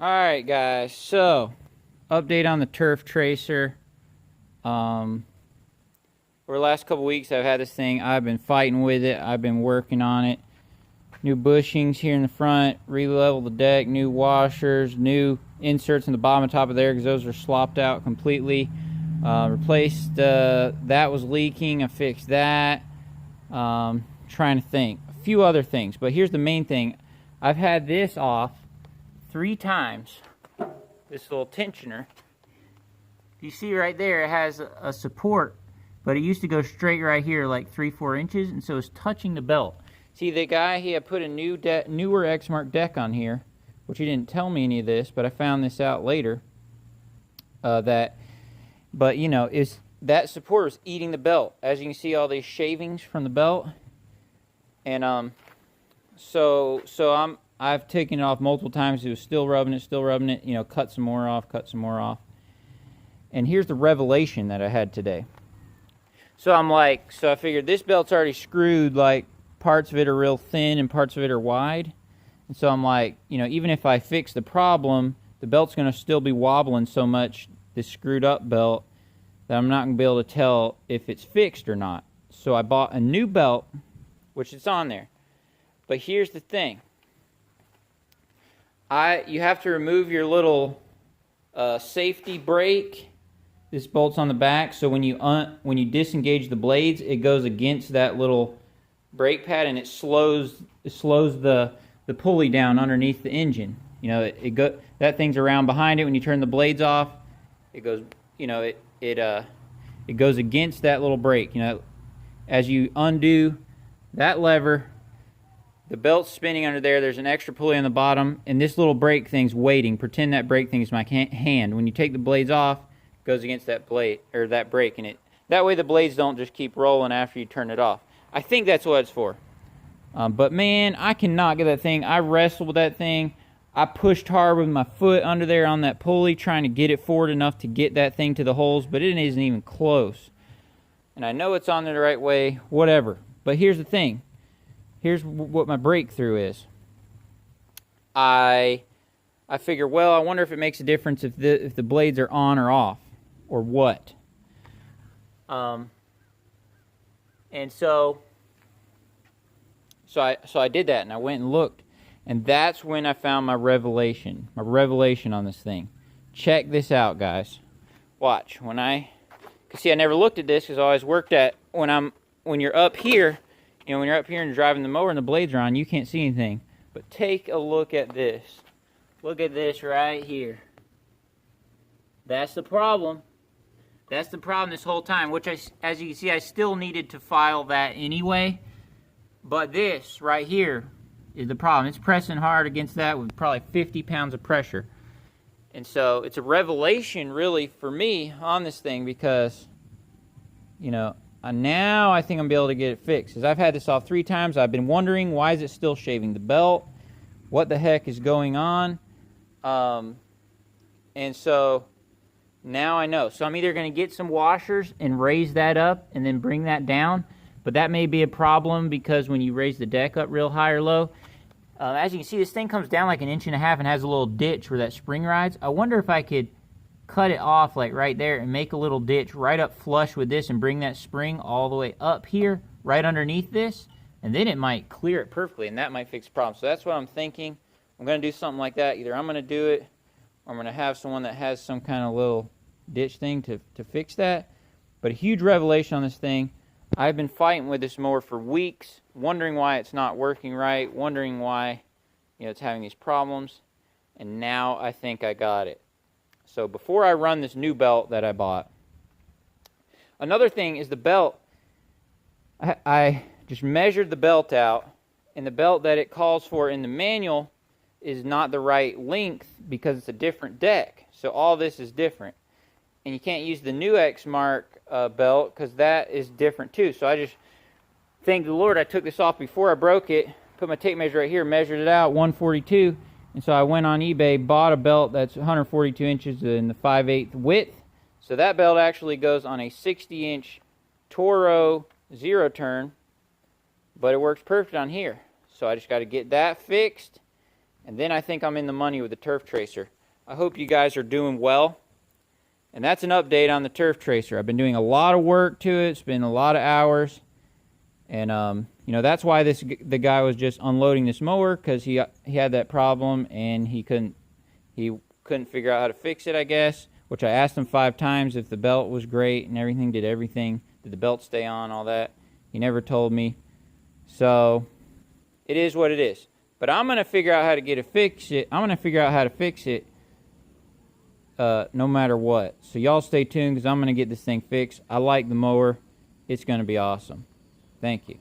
Alright guys, so update on the Turf Tracer. Over the last couple weeks I've had this thing. I've been fighting with it. I've been working on it. New bushings here in the front, re-level the deck, new washers, new inserts in the bottom and top of there because those are slopped out completely. Replaced that was leaking. I fixed that. Trying to think. A few other things, but here's the main thing. I've had this off 3 times. This little tensioner. You see right there, it has a support, but it used to go straight right here, like 3-4 inches, and so it's touching the belt. See, the guy, he had put a newer Exmark deck on here, which he didn't tell me any of this, but I found this out later. But you know, that support was eating the belt. As you can see, all these shavings from the belt, and I've taken it off multiple times. It was still rubbing it, you know, cut some more off. And here's the revelation that I had today. So I figured this belt's already screwed, like parts of it are real thin and parts of it are wide. And so I'm like, you know, even if I fix the problem, the belt's going to still be wobbling so much, this screwed up belt, that I'm not going to be able to tell if it's fixed or not. So I bought a new belt, which it's on there. But here's the thing. You have to remove your little safety brake. This bolt's on the back, so when you disengage the blades, it goes against that little brake pad, and it slows the pulley down underneath the engine. You know, that thing's around behind it. When you turn the blades off, it goes. You know, it goes against that little brake. You know, as you undo that lever, the belt's spinning under there. There's an extra pulley on the bottom, and this little brake thing's waiting. Pretend that brake thing is my hand. When you take the blades off, it goes against that blade or that brake, and that way the blades don't just keep rolling after you turn it off. I think that's what it's for. But man, I cannot get that thing. I wrestled with that thing. I pushed hard with my foot under there on that pulley, trying to get it forward enough to get that thing to the holes, but it isn't even close. And I know it's on there the right way, whatever. But here's the thing. Here's what my breakthrough is. I figure, well, I wonder if it makes a difference if the blades are on or off, or what. And so I did that, and I went and looked, and that's when I found my revelation on this thing. Check this out, guys. Watch. See, I never looked at this because I always worked at when you're up here. You know, when you're up here and you're driving the mower and the blades are on, you can't see anything. But take a look at this. Look at this right here. That's the problem. That's the problem this whole time, which, as you can see, I still needed to file that anyway. But this right here is the problem. It's pressing hard against that with probably 50 pounds of pressure. And so it's a revelation, really, for me on this thing because, you know, now I think I'm going to be able to get it fixed. Because I've had this off 3 times. I've been wondering, why is it still shaving the belt? What the heck is going on? And so now I know. So I'm either going to get some washers and raise that up and then bring that down. But that may be a problem because when you raise the deck up real high or low, as you can see, this thing comes down like 1.5 inches and has a little ditch where that spring rides. I wonder if I could cut it off like right there and make a little ditch right up flush with this and bring that spring all the way up here, right underneath this, and then it might clear it perfectly, and that might fix the problem. So that's what I'm thinking. I'm going to do something like that. Either I'm going to do it, or I'm going to have someone that has some kind of little ditch thing to fix that. But a huge revelation on this thing. I've been fighting with this mower for weeks, wondering why it's not working right, wondering why, you know, it's having these problems, and now I think I got it. So before I run this new belt that I bought, another thing is the belt. I just measured the belt out, and the belt that it calls for in the manual is not the right length because it's a different deck. So all this is different. And you can't use the new Exmark belt because that is different too. So I just thank the Lord I took this off before I broke it, put my tape measure right here, measured it out, 142. And so I went on eBay, bought a belt that's 142 inches in the 5/8 width. So that belt actually goes on a 60-inch Toro 0-turn, but it works perfect on here. So I just got to get that fixed, And then I think I'm in the money with the Turf Tracer. I hope you guys are doing well. And that's an update on the Turf Tracer. I've been doing a lot of work to it. It's been a lot of hours. And, you know, that's why the guy was just unloading this mower, because he had that problem and he couldn't figure out how to fix it, I guess. Which I asked him 5 times if the belt was great and everything. Did the belt stay on, all that? He never told me. So, it is what it is. But I'm going to figure out how to fix it. I'm going to figure out how to fix it no matter what. So y'all stay tuned, because I'm going to get this thing fixed. I like the mower. It's going to be awesome. Thank you.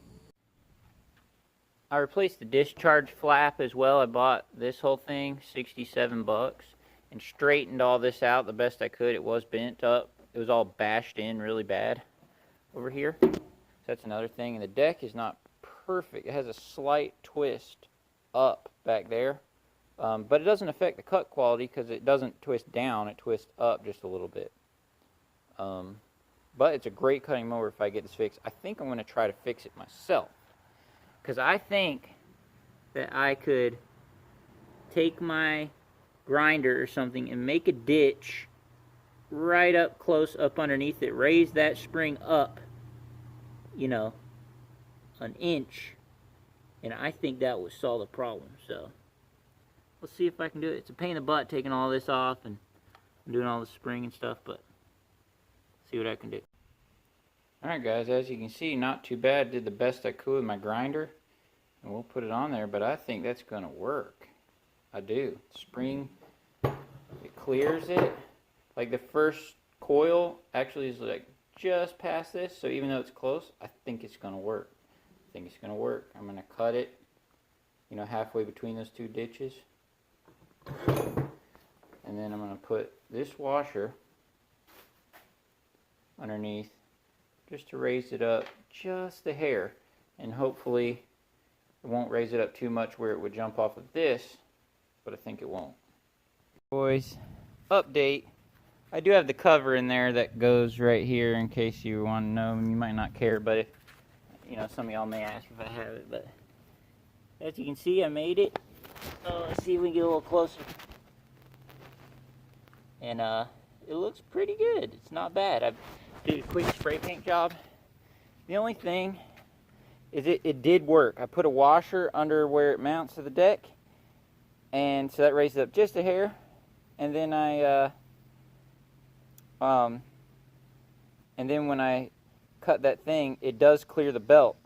I replaced the discharge flap as well. I bought this whole thing, 67 bucks, and straightened all this out the best I could. It was bent up. It was all bashed in really bad over here. So that's another thing. And the deck is not perfect. It has a slight twist up back there, but it doesn't affect the cut quality, because it doesn't twist down, it twists up just a little bit. But it's a great cutting mower if I get this fixed. I think I'm going to try to fix it myself, because I think that I could take my grinder or something and make a ditch right up close up underneath it, raise that spring up, you know, an inch, and I think that would solve the problem. So let's see if I can do it. It's a pain in the butt taking all this off and doing all the spring and stuff, but see what I can do. Alright guys, as you can see, not too bad. Did the best I could with my grinder, and we'll put it on there, but I think that's going to work. I do. Spring, it clears it. Like the first coil actually is like just past this, so even though it's close, I think it's going to work. I think it's going to work. I'm going to cut it, you know, halfway between those 2 ditches. And then I'm going to put this washer underneath just to raise it up just a hair. And hopefully it won't raise it up too much where it would jump off of this, but I think it won't. Boys, update. I do have the cover in there that goes right here in case you want to know, and you might not care, but if, you know, some of y'all may ask if I have it, but as you can see, I made it. Oh, let's see if we can get a little closer. And it looks pretty good. It's not bad. I did a quick spray paint job. The only thing is it did work. I put a washer under where it mounts to the deck, and so that raised it up just a hair. And then when I cut that thing, it does clear the belt.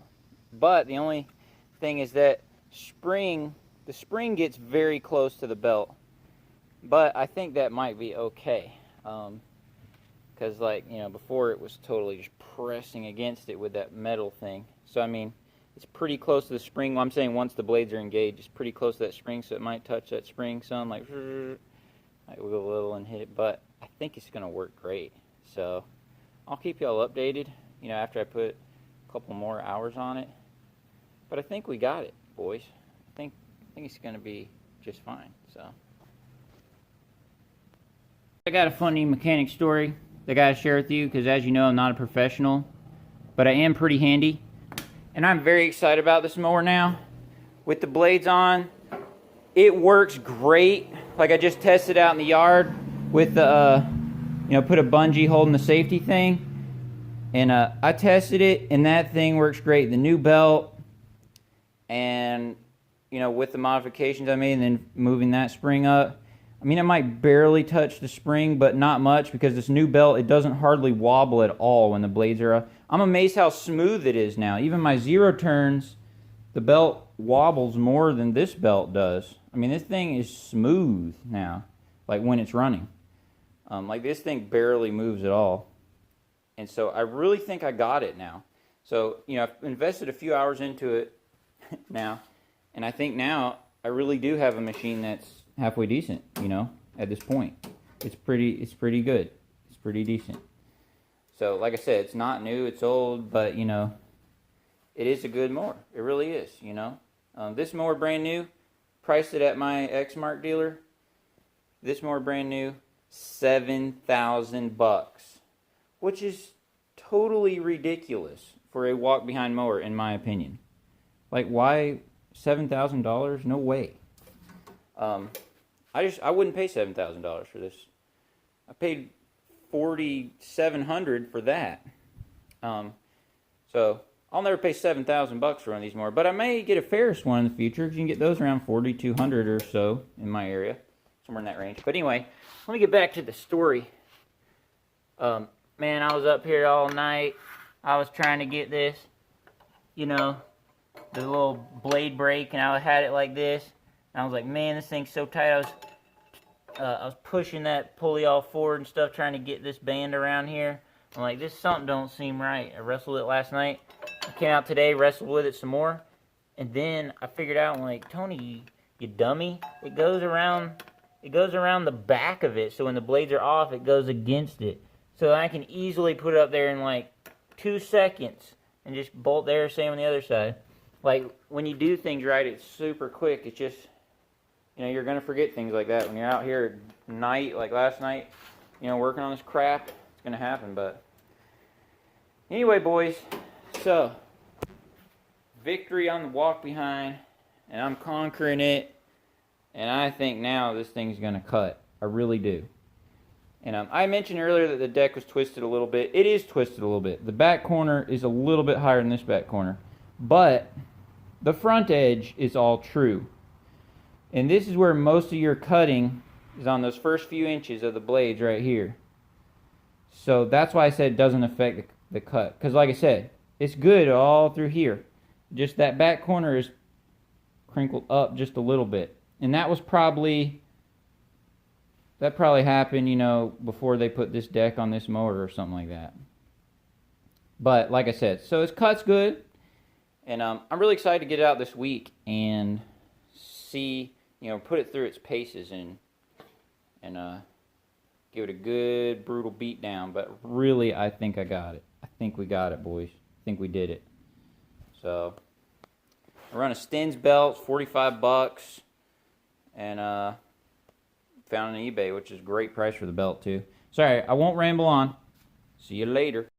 But the only thing is that the spring gets very close to the belt. But I think that might be okay. Because, like, you know, before it was totally just pressing against it with that metal thing. So, I mean, it's pretty close to the spring. Well, I'm saying once the blades are engaged, it's pretty close to that spring, so it might touch that spring some, like, might wiggle a little and hit it. But I think it's going to work great. So, I'll keep y'all updated, you know, after I put a couple more hours on it. But I think we got it, boys. I think it's going to be just fine, so. I got a funny mechanic story that I got to share with you, because as you know, I'm not a professional, but I am pretty handy. And I'm very excited about this mower now. With the blades on, it works great. Like, I just tested out in the yard with the, you know, put a bungee holding the safety thing. And I tested it, and that thing works great. The new belt, and, you know, with the modifications I made, and then moving that spring up, I mean, it might barely touch the spring, but not much, because this new belt, it doesn't hardly wobble at all when the blades are up. I'm amazed how smooth it is now. Even my 0 turns, the belt wobbles more than this belt does. I mean, this thing is smooth now, like when it's running. Like, this thing barely moves at all. And so I really think I got it now. So, you know, I've invested a few hours into it now, and I think now I really do have a machine that's halfway decent, you know, at this point. It's pretty good. It's pretty decent. So, like I said, it's not new, it's old, but, you know, it is a good mower. It really is, you know. This mower brand new, priced it at my Exmark dealer. This mower brand new, $7,000, which is totally ridiculous for a walk-behind mower, in my opinion. Like, why $7,000? No way. I wouldn't pay $7,000 for this. I paid $4,700 for that. So I'll never pay $7,000 for one of these more, but I may get a Ferris one in the future. You can get those around $4,200 or so in my area, somewhere in that range. But anyway, let me get back to the story. Man, I was up here all night. I was trying to get this, you know, the little blade brake, and I had it like this. And I was like, man, this thing's so tight. I was pushing that pulley all forward and stuff, trying to get this band around here. I'm like, this something don't seem right. I wrestled it last night. I came out today, wrestled with it some more, and then I figured out, I'm like, Tony, you dummy, it goes around the back of it, so when the blades are off, it goes against it. So I can easily put it up there in like 2 seconds and just bolt there, same on the other side. Like, when you do things right, it's super quick. It's just, you know, you're going to forget things like that. When you're out here at night, like last night, you know, working on this crap, it's going to happen. But anyway, boys, so victory on the walk behind, and I'm conquering it, and I think now this thing's going to cut. I really do. And I mentioned earlier that the deck was twisted a little bit. It is twisted a little bit. The back corner is a little bit higher than this back corner, but the front edge is all true. And this is where most of your cutting is, on those first few inches of the blades right here. So that's why I said it doesn't affect the cut. Because like I said, it's good all through here. Just that back corner is crinkled up just a little bit. And that probably happened, you know, before they put this deck on this mower or something like that. But like I said, so its cut's good. And I'm really excited to get it out this week and see, you know, put it through its paces and give it a good brutal beat down. But really, I think I got it. I think we got it, boys. I think we did it. So I run a Stins belt, $45, and found on eBay, which is a great price for the belt too. Sorry, I won't ramble on. See you later.